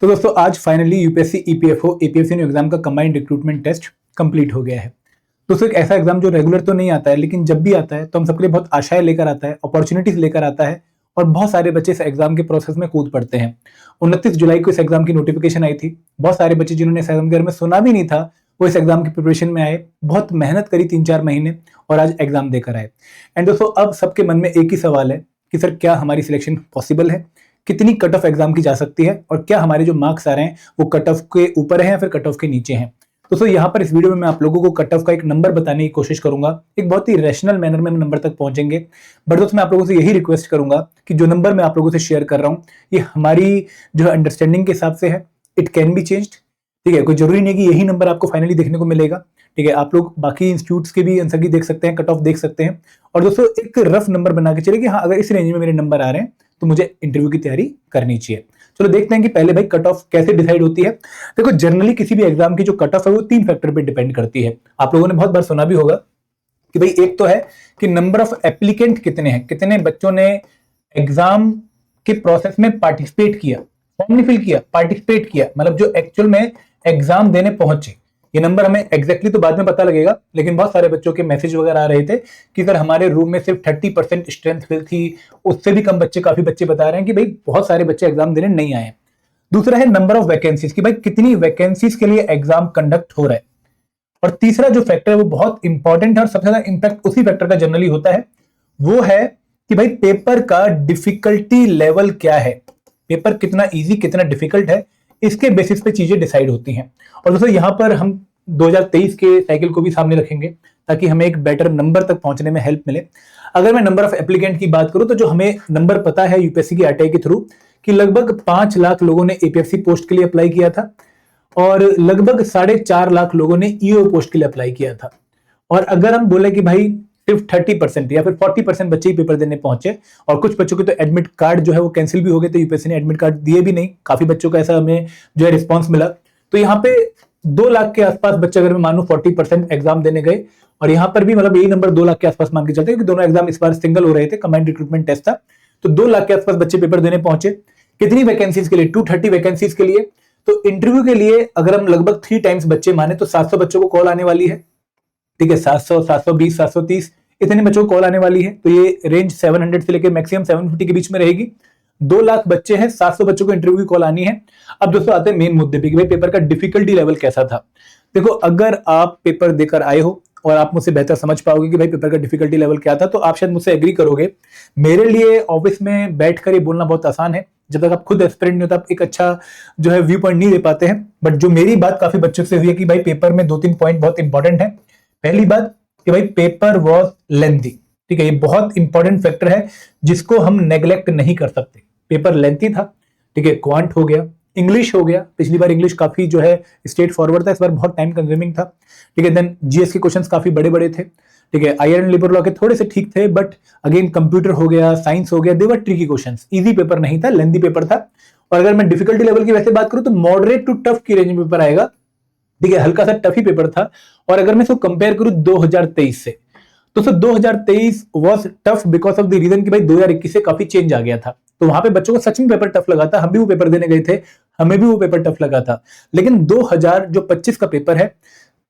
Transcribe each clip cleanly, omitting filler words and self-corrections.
तो दोस्तों आज finally UPSC EPFO APFC exam का कंबाइंड रिक्रूटमेंट टेस्ट कंप्लीट हो गया है। दोस्तों एक ऐसा एग्जाम जो रेगुलर तो नहीं आता है, लेकिन जब भी आता है तो हम सबके लिए बहुत आशाएं लेकर आता है, अपॉर्चुनिटीज लेकर आता है और बहुत सारे बच्चे इस एग्जाम के प्रोसेस में कूद पड़ते हैं। 29 जुलाई को इस एग्जाम की नोटिफिकेशन आई थी। बहुत सारे बच्चे जिन्होंने इस एग्जाम के बारे में सुना भी नहीं था, वो इस एग्जाम की प्रिपरेशन में आए, बहुत मेहनत करी 3-4 महीने और आज एग्जाम देकर आए। एंड दोस्तों अब सबके मन में एक ही सवाल है कि सर क्या हमारी सिलेक्शन पॉसिबल है, कितनी कट ऑफ एग्जाम की जा सकती है और क्या हमारे जो मार्क्स आ रहे हैं वो कट ऑफ के ऊपर है या फिर कट ऑफ के नीचे हैं। दोस्तों यहाँ पर इस वीडियो में मैं आप लोगों को कट ऑफ का एक नंबर बताने की कोशिश करूंगा। एक बहुत ही रैशनल मैनर में हम नंबर तक पहुंचेंगे। बट दोस्तों मैं आप लोगों से यही रिक्वेस्ट करूंगा कि जो नंबर मैं आप लोगों से शेयर कर रहा हूँ ये हमारी जो अंडरस्टैंडिंग के हिसाब से है। इट कैन बी चेंज्ड, ठीक है। कोई जरूरी नहीं कि यही नंबर आपको फाइनली देखने को मिलेगा, ठीक है। आप लोग बाकी इंस्टीट्यूट्स के भी आंसर की देख सकते हैं, कट ऑफ देख सकते हैं और दोस्तों एक रफ नंबर बना के चले कि हाँ अगर इस रेंज में मेरे नंबर आ रहे हैं तो मुझे इंटरव्यू की तैयारी करनी चाहिए। चलो देखते हैं कि पहले भाई कट ऑफ कैसे डिसाइड होती है। देखो जनरली किसी भी एग्जाम की जो कट ऑफ है वो 3 फैक्टर पे डिपेंड करती है। आप लोगों ने बहुत बार सुना भी होगा कि भाई एक तो है कि नंबर ऑफ एप्लीकेंट कितने हैं, कितने बच्चों ने एग्जाम के प्रोसेस में पार्टिसिपेट किया, फॉर्म नहीं फिल किया, पार्टिसिपेट किया, मतलब जो एक्चुअल में एग्जाम देने पहुंचे। ये नंबर हमें एग्जैक्टली तो बाद में पता लगेगा, लेकिन बहुत सारे बच्चों के मैसेज वगैरह आ रहे थे कि सर हमारे रूम में सिर्फ 30% स्ट्रेंथ फिल थी, उससे भी कम बच्चे, काफी बच्चे बता रहे हैं कि भाई बहुत सारे बच्चे एग्जाम देने नहीं आए। दूसरा है नंबर ऑफ वैकेंसीज कि भाई कितनी वैकेंसीज के लिए एग्जाम कंडक्ट हो रहा है। और तीसरा जो फैक्टर है वो बहुत इंपॉर्टेंट है और सबसे ज्यादा इंपैक्ट उसी फैक्टर का जनरली होता है, वो है कि भाई पेपर का डिफिकल्टी लेवल क्या है, पेपर कितना ईजी कितना डिफिकल्ट है, इसके बेसिस पे चीजें डिसाइड होती हैं। और दोस्तों यहाँ पर हम 2023 के साइकिल को भी सामने रखेंगे ताकि हमें एक बेटर नंबर तक पहुंचने में हेल्प मिले। अगर मैं नंबर ऑफ एप्लीकेंट की बात करूं तो जो हमें नंबर पता है यूपीएससी की आरटीआई के थ्रू कि लगभग 5 लाख लोगों ने एपीएफसी पोस्ट के लिए अप्लाई किया था और लगभग 4.5 लाख लोगों ने ईओ पोस्ट के लिए अप्लाई किया था। और अगर हम बोले कि भाई सिर्फ 30% या फिर 40% बच्चे ही पेपर देने पहुंचे और कुछ बच्चों के तो एडमिट कार्ड जो है वो कैंसिल भी हो गए, तो यूपीएससी ने एडमिट कार्ड दिए भी नहीं, काफी बच्चों का ऐसा हमें जो है रिस्पॉन्स मिला। तो यहाँ पे 2 लाख के आसपास बच्चे अगर मैं मानू 40% एग्जाम देने गए और यहाँ पर भी मतलब यही नंबर 2 लाख के आसपास मान के चलते हैं कि दोनों एग्जाम इस बार सिंगल हो रहे थे, कंबाइंड रिक्रूटमेंट टेस्ट था, तो 2 लाख के आसपास बच्चे पेपर देने पहुंचे। कितनी वैकेंसीज के लिए? 230 वैकेंसीज के लिए। तो इंटरव्यू के लिए अगर हम लगभग 3 टाइम्स बच्चे माने तो 700 बच्चों को कॉल आने वाली है, ठीक है। 700, 720, 730 इतने बच्चों को कॉल आने वाली है। तो ये रेंज 700 से लेकर मैक्सिमम 750 के बीच में रहेगी। 2 लाख बच्चे हैं, 700 बच्चों को इंटरव्यू की कॉल आनी है। अब दोस्तों आते हैं मेन मुद्दे पे कि भाई पेपर का डिफिकल्टी लेवल कैसा था। देखो अगर आप पेपर देकर आए हो और आप मुझसे बेहतर समझ पाओगे कि भाई पेपर का डिफिकल्टी लेवल क्या था, तो आप शायद मुझसे एग्री करोगे। मेरे लिए ऑफिस में बैठकर ये बोलना बहुत आसान है, जब तक आप खुद एस्पिरेंट नहीं होता आप एक अच्छा जो है व्यू पॉइंट नहीं दे पाते हैं। बट जो मेरी बात काफी बच्चों से हुई है कि भाई पेपर में 2-3 पॉइंट बहुत इंपॉर्टेंट है। पहली बात कि भाई पेपर वॉज लेंथी, ठीक है। ये बहुत इंपॉर्टेंट फैक्टर है जिसको हम नेग्लेक्ट नहीं कर सकते। पेपर लेंथी था, ठीक है। क्वांट हो गया, इंग्लिश हो गया, पिछली बार इंग्लिश काफी जो है स्ट्रेट फॉरवर्ड था, इस बार बहुत टाइम कंज्यूमिंग था, ठीक है। देन जीएस के क्वेश्चंस काफी बड़े बड़े थे, ठीक है। आईआर एंड लिबरल लॉ के थोड़े से ठीक थे, बट अगेन कंप्यूटर हो गया, साइंस हो गया, दे वर ट्रिकी क्वेश्चंस। इजी पेपर नहीं था, लेंथी पेपर था। और अगर मैं डिफिकल्टी लेवल की वैसे बात करूं तो मॉडरेट टू टफ की रेंज में पेपर आएगा, ठीक है। हल्का सा टफ ही पेपर था। और अगर मैं इसको कंपेयर करूं 2023 से, तो sir 2023 was tough because of the reason कि भाई 2021 से काफी चेंज आ गया था, तो वहां पे बच्चों को सच में पेपर टफ लगा था। हम भी वो पेपर देने गए थे, हमें भी वो पेपर टफ लगा था। लेकिन 2025 का पेपर है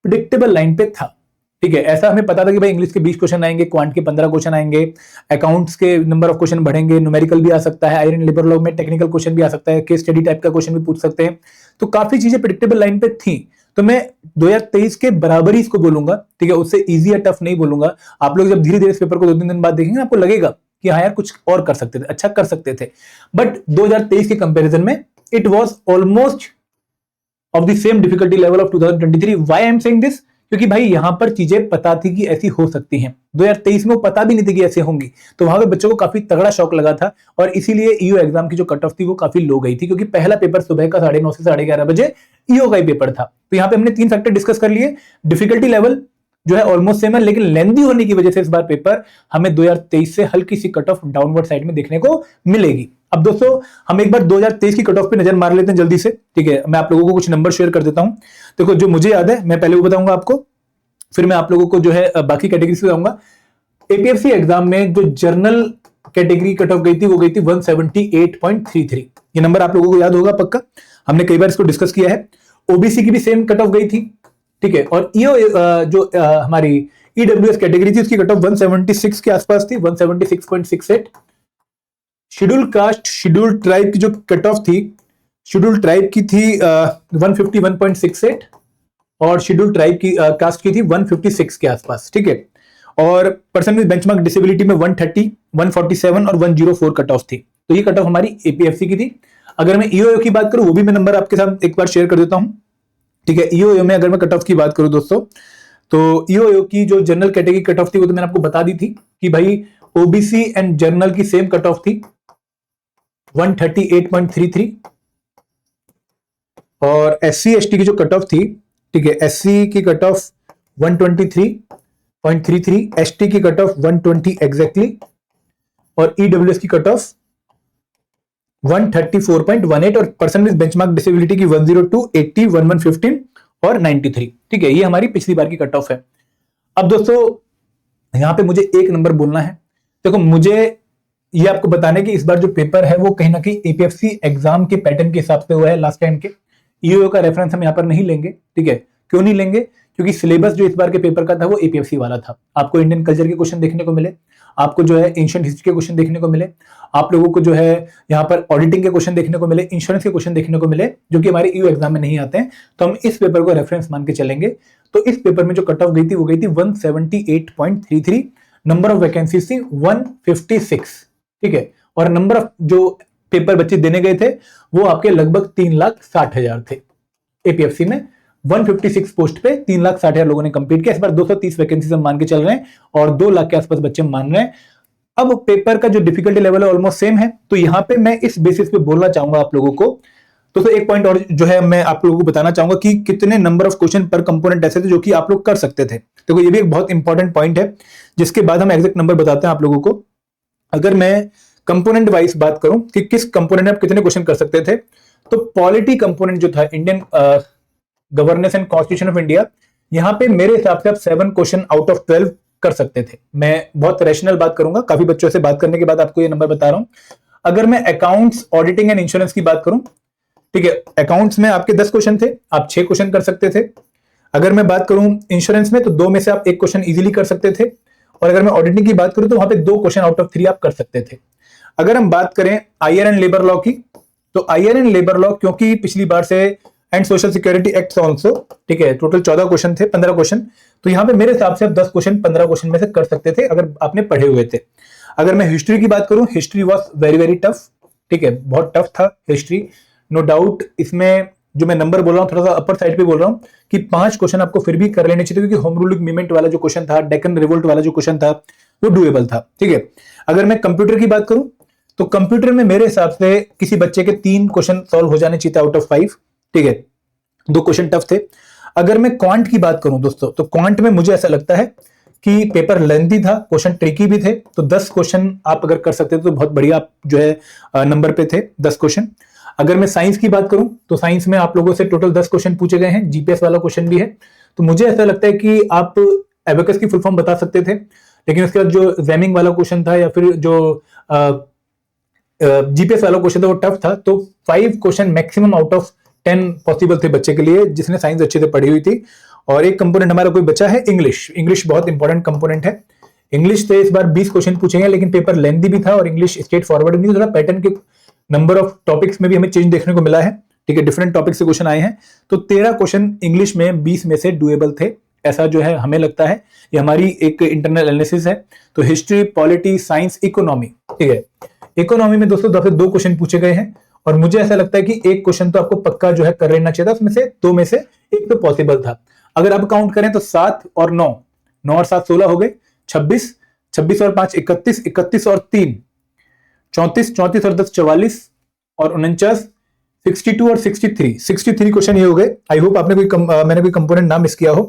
प्रिडिक्टेबल लाइन पे था, ठीक है। ऐसा हमें पता था कि भाई इंग्लिश के 20 क्वेश्चन आएंगे, क्वांट के 15 क्वेश्चन आएंगे, अकाउंट्स के नंबर ऑफ क्वेश्चन बढ़ेंगे, न्यूमेरिकल भी आ सकता है, आयरन लिबर लॉ में टेक्निकल क्वेश्चन भी आ सकता है, केस स्टडी टाइप का क्वेश्चन भी पूछ सकते हैं। तो काफी चीजें प्रिडिक्टेबल लाइन पे थी। तो मैं 2023 के बराबर ही इसको बोलूंगा, ठीक है। उससे इजी या टफ नहीं बोलूंगा। आप लोग जब धीरे धीरे इस पेपर को 2-3 दिन बाद देखेंगे आपको लगेगा कि हाँ यार कुछ और कर सकते थे, अच्छा कर सकते थे। बट 2023 के कंपैरिजन में it was almost of the same difficulty level of 2023। Why I am saying this? क्योंकि भाई यहां पर चीजें पता थी कि ऐसी हो सकती हैं। 2023 में वो पता भी नहीं थी कि ऐसे होंगी, तो वहां पे बच्चों को काफी तगड़ा शौक लगा था और इसीलिए ईओ एग्जाम की जो कट ऑफ थी वो काफी लो गई थी, क्योंकि पहला पेपर सुबह का 9:30 से 11:30 बजे ईओ का ही पेपर था। तो यहाँ पे हमने 3 फैक्टर डिस्कस कर लिए। डिफिकल्टी लेवल जो है ऑलमोस्ट सेम है, लेकिन लेंथी होने की वजह से इस बार पेपर हमें 2023 से हल्की सी कट ऑफ डाउनवर्ड साइड में देखने को मिलेगी। अब दोस्तों हम एक बार 2023 की कट ऑफ पे नजर मार लेते हैं जल्दी से, ठीक है। मैं आप लोगों को कुछ नंबर शेयर कर देता हूं। देखो जो मुझे याद है मैं पहले वो बताऊंगा आपको, फिर मैं आप लोगों को जो है बाकी कैटेगरी से बताऊंगा। एपीएफसी एग्जाम में जो जर्नल कैटेगरी कट ऑफ गई थी वो गई थी 178.33। ये नंबर आप लोगों को याद होगा पक्का। हमने कई बार इसको डिस्कस किया है। ओबीसी की भी सेम कट ऑफ गई थी, ठीक है। और ईओ जो हमारी ईडब्ल्यूएस कैटेगरी थी उसकी कट ऑफ 176 के आसपास थी, 176.68। शेड्यूल कास्ट शेड्यूल ट्राइब की जो कट ऑफ थी, शेड्यूल ट्राइब की थी 151.68 और शेड्यूल ट्राइब की कास्ट की थी 156 के आसपास, ठीक है। और पर्सन विद बेंचमार्क डिसेबिलिटी में 130, 147 और 104 कट ऑफ थी। तो ये कट ऑफ हमारी एपीएफसी की थी। अगर मैं ईओ की बात करूं, वो भी मैं नंबर आपके साथ एक बार शेयर कर देता हूं, ठीक है। ईओ में अगर मैं कट ऑफ की बात करूं दोस्तों, तो ईओ की जो जनरल कैटेगरी कट ऑफ थी वो तो मैंने आपको बता दी थी कि भाई ओबीसी एंड जनरल की सेम कट ऑफ थी 138.33। और एससी एसटी की जो कट ऑफ थी, ठीक है, एससी की कट ऑफ 123.33, एसटी की कट ऑफ 120 एग्जैक्टली, और ईडब्ल्यूएस की कट ऑफ 134.18 और पर्सन विद बेंचमार्क डिसेबिलिटी की 102, 80, 1115 और 93, ठीक है। ये हमारी पिछली बार की कट ऑफ है। अब दोस्तों यहां पे मुझे एक नंबर बोलना है। देखो मुझे ये आपको बताना है कि इस बार जो पेपर है वो कहीं ना कहीं एपीएफसी एग्जाम के पैटर्न के हिसाब से हुआ है लास्ट टाइम के। ईओ का रेफरेंस हम यहाँ पर नहीं लेंगे, ठीक है। क्यों नहीं लेंगे? क्योंकि सिलेबस जो इस बार के पेपर का था वो एपीएफसी वाला था। आपको इंडियन कल्चर के क्वेश्चन देखने को मिले, आपको जो है एंशिएंट हिस्ट्री के क्वेश्चन देखने को मिले, आप लोगों को जो है यहाँ पर ऑडिटिंग के क्वेश्चन देखने को मिले, इंश्योरेंस के क्वेश्चन देखने को मिले, जो कि हमारे ईओ एग्जाम में नहीं आते हैं। तो हम इस पेपर को रेफरेंस मान के चलेंगे। तो इस पेपर में जो कट ऑफ गई थी वो गई थी 178.33, नंबर ऑफ वैकेंसीज थी 156, ठीक है। और नंबर ऑफ जो पेपर बच्चे देने गए थे वो आपके लगभग 3,60,000 थे। एपीएफसी में 156 पोस्ट पे 3,60,000 लोगों ने कंप्लीट किया। इस बार 230 वैकेंसी हम मान के चल रहे हैं और 2 लाख के आसपास बच्चे मान रहे हैं। अब पेपर का जो डिफिकल्टी लेवल है ऑलमोस्ट सेम है। तो यहां पे मैं इस बेसिस पे बोलना चाहूंगा आप लोगों को। तो एक पॉइंट और जो है मैं आप लोगों को बताना चाहूंगा कि कितने नंबर ऑफ क्वेश्चन पर कंपोनेंट ऐसे थे जो कि आप लोग कर सकते थे। देखो ये भी एक बहुत इंपॉर्टेंट पॉइंट है, जिसके बाद हम एग्जैक्ट नंबर बताते हैं आप लोगों को। अगर मैं कंपोनेंट वाइज बात करूं कि किस कंपोनेंट में आप कितने क्वेश्चन कर सकते थे, तो पॉलिटी कंपोनेंट जो था, Indian governance and constitution of India, यहां पे मेरे हिसाब से आप 7 क्वेश्चन आउट ऑफ 12 कर सकते थे। मैं बहुत रैशनल बात करूंगा, काफी बच्चों से बात करने के बाद आपको ये नंबर बता रहा हूं। अगर मैं अकाउंट्स, ऑडिटिंग एंड इंश्योरेंस की बात करूं, ठीक है, अकाउंट्स में आपके 10 क्वेश्चन थे, आप 6 क्वेश्चन कर सकते थे। अगर मैं बात करूं इंश्योरेंस में तो 2 में से आप 1 क्वेश्चन इजीली कर सकते थे। और अगर मैं ऑडिटिंग की बात करूं तो वहां पे 2 क्वेश्चन आउट ऑफ 3 आप कर सकते थे। अगर हम बात करें आईआर एंड लेबर लॉ की, तो आईआर एंड लेबर लॉ क्योंकि पिछली बार से and social security act also, ठीक है, टोटल 14 क्वेश्चन थे, 15 क्वेश्चन। तो यहां पे मेरे हिसाब से आप 10 क्वेश्चन 15 क्वेश्चन में से कर सकते थे अगर आपने पढ़े हुए थे। अगर मैं हिस्ट्री की बात करूं, history was very very tough, ठीक है, बहुत टफ था हिस्ट्री, नो डाउट। इसमें जो मैं नंबर बोल रहा हूं थोड़ा सा अपर साइड पे बोल रहा हूं कि 5 क्वेश्चन आपको फिर भी कर लेने चाहिए, क्योंकि होम रूलिंग मूवमेंट वाला जो क्वेश्चन था, डेक्कन रिवोल्ट वाला जो क्वेश्चन था, वो डुएबल था, ठीक है। अगर मैं कंप्यूटर की बात करूं तो कंप्यूटर में मेरे हिसाब से किसी बच्चे के 3 क्वेश्चन सॉल्व हो जाने चाहिए आउट ऑफ 5, ठीक है, 2 क्वेश्चन टफ थे। अगर मैं क्वांट की बात करूं दोस्तों, तो क्वांट में मुझे ऐसा लगता है कि पेपर लेंथी था, क्वेश्चन ट्रिकी भी थे। तो 10 क्वेश्चन आप अगर कर सकते थे तो बहुत बढ़िया आप जो है नंबर पे थे, 10 क्वेश्चन। अगर मैं साइंस की बात करूं तो साइंस में आप लोगों से टोटल 10 क्वेश्चन पूछे गए हैं, जीपीएस वाला क्वेश्चन भी है। तो मुझे ऐसा लगता है कि आप एबेकस की फुल फॉर्म बता सकते थे, लेकिन उसके बाद जो जैमिंग वाला क्वेश्चन था या फिर जो जीपीएस वाला क्वेश्चन था वो टफ था। तो 5 question maximum out of 10 possible थे बच्चे के लिए जिसने साइंस अच्छे से पढ़ी हुई थी। और एक कंपोनेंट हमारा कोई बचा है इंग्लिश। इंग्लिश बहुत इंपॉर्टेंट कंपोनेंट है। इंग्लिश से इस बार 20 क्वेश्चन पूछेंगे, लेकिन पेपर लेंथी भी था और इंग्लिश स्ट्रेट फॉरवर्ड नहीं, थोड़ा पैटर्न के नंबर ऑफ टॉपिक्स में भी हमें चेंज देखने को मिला है, ठीक है, डिफरेंट टॉपिक से क्वेश्चन आए हैं। तो 13 क्वेश्चन इंग्लिश में 20 में से डुएबल थे, ऐसा जो है हमें लगता है। ये हमारी एक इंटरनल एनालिसिस है। तो हिस्ट्री, पॉलिटी, साइंस, इकोनॉमी, ठीक है, इकोनॉमी में दोस्तों 2 क्वेश्चन पूछे गए हैं और मुझे ऐसा लगता है कि 1 क्वेश्चन तो आपको पक्का जो है कर लेना चाहिए था, उसमें से 2 में से 1 तो पॉसिबल था। अगर आप काउंट करें तो 7 और 9, 9 और 7 16 हो गए, 26, 26 और 5 31, 31 और 3 34, 34 और 10 44 और 49, 62 और 63 क्वेश्चन ये हो गए। आई होप आपने मैंने कोई कंपोनेंट ना मिस किया हो।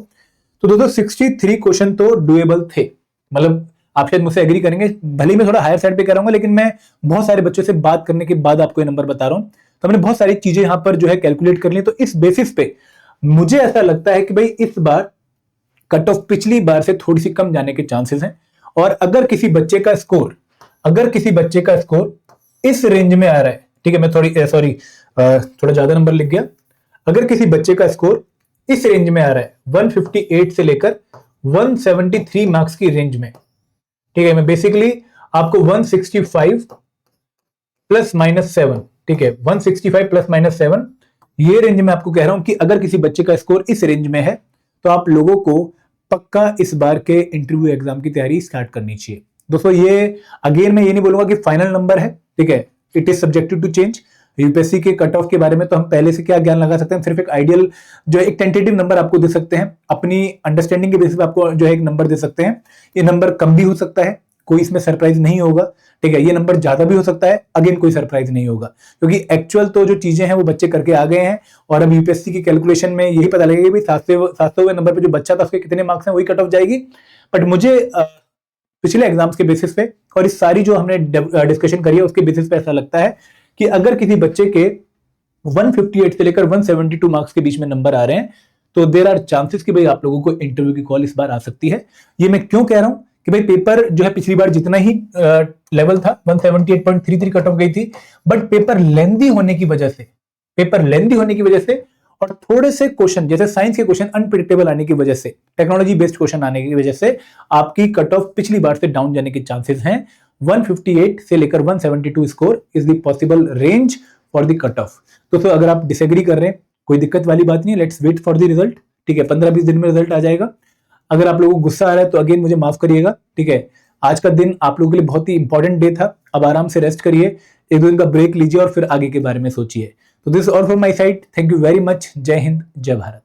तो दोस्तों 63 क्वेश्चन तो डुएबल थे। मतलब आप शायद मुझसे एग्री करेंगे, भले ही मैं थोड़ा हायर साइड पे कर रहा हूँ, लेकिन मैं बहुत सारे बच्चों से बात करने के बाद आपको ये नंबर बता रहा हूँ। तो हमने बहुत सारी चीजें यहाँ पर जो है कैलकुलेट कर ली। तो इस बेसिस पे मुझे ऐसा लगता है कि भाई इस बार कट ऑफ पिछली बार से थोड़ी सी कम जाने के चांसेस हैं। और अगर किसी बच्चे का स्कोर इस रेंज में आ रहा है, ठीक है, मैं थोड़ी थोड़ा ज्यादा नंबर लिख गया। अगर किसी बच्चे का स्कोर इस रेंज में आ रहा है 158 से लेकर 173 मार्क्स की रेंज में, ठीक है, मैं बेसिकली आपको 165 प्लस माइनस 7, ठीक है, 165 प्लस माइनस 7 ये रेंज में आपको कह रहा हूं कि अगर किसी बच्चे का स्कोर इस रेंज में है तो आप लोगों को पक्का इस बार के इंटरव्यू एग्जाम की तैयारी स्टार्ट करनी चाहिए। दोस्तों ये अगेन मैं ये नहीं बोलूंगा कि फाइनल नंबर है, ठीक है, it is subjective to change. UPSC के कट ऑफ के बारे में तो हम पहले से क्या ज्ञान लगा सकते हैं, सिर्फ एक आइडियल जो है एक टेंटेटिव नंबर आपको दे सकते हैं, अपनी अंडरस्टैंडिंग के बेसिस पे आपको जो है एक नंबर दे सकते हैं। ये नंबर कम भी हो सकता है, कोई इसमें सरप्राइज नहीं होगा, ठीक है, ये नंबर ज्यादा भी हो सकता है, अगेन कोई सरप्राइज नहीं होगा, क्योंकि एक्चुअल तो जो चीजें हैं वो बच्चे करके आ गए हैं और अब यूपीएससी की कैलकुलेशन में यही पता लगेगा कि 700वें नंबर पे जो बच्चा था उसके कितने मार्क्स हैं, वही कट ऑफ जाएगी। बट मुझे पिछले एग्जाम्स के बेसिस पे और इस सारी जो हमने डिस्कशन करी है उसके बेसिस पे ऐसा लगता है कि अगर किसी बच्चे के 158 से लेकर 172 मार्क्स के बीच में नंबर आ रहे हैं तो देयर आर चांसेस कि भाई आप लोगों को इंटरव्यू की कॉल इस बार आ सकती है। ये मैं क्यों कह रहा हूं कि भाई पेपर जो है पिछली बार जितना ही लेवल था 178.33 कट ऑफ गई थी, बट पेपर लेंदी होने की वजह से और थोड़े से क्वेश्चन जैसे साइंस के क्वेश्चन अनप्रिडिक्टेबल आने की वजह से, टेक्नोलॉजी बेस्ड क्वेश्चन आने की वजह से आपकी कट ऑफ पिछली बार से डाउन जाने के चांसेस हैं। 158 से लेकर 172 score is the possible range for the cut off. तो अगर आप डिसएग्री कर रहे हैं कोई दिक्कत वाली बात नहीं है, let's wait for the result, ठीक है, 15-20 दिन में रिजल्ट आ जाएगा। अगर आप लोगों को गुस्सा आ रहा है तो अगेन मुझे माफ करिएगा, ठीक है, आज का दिन आप लोगों के लिए बहुत ही इंपॉर्टेंट डे था, अब आराम से रेस्ट करिए, एक दो दिन का ब्रेक लीजिए और फिर आगे के बारे में सोचिए। तो this all from my side, thank you very much, जय हिंद, जय भारत।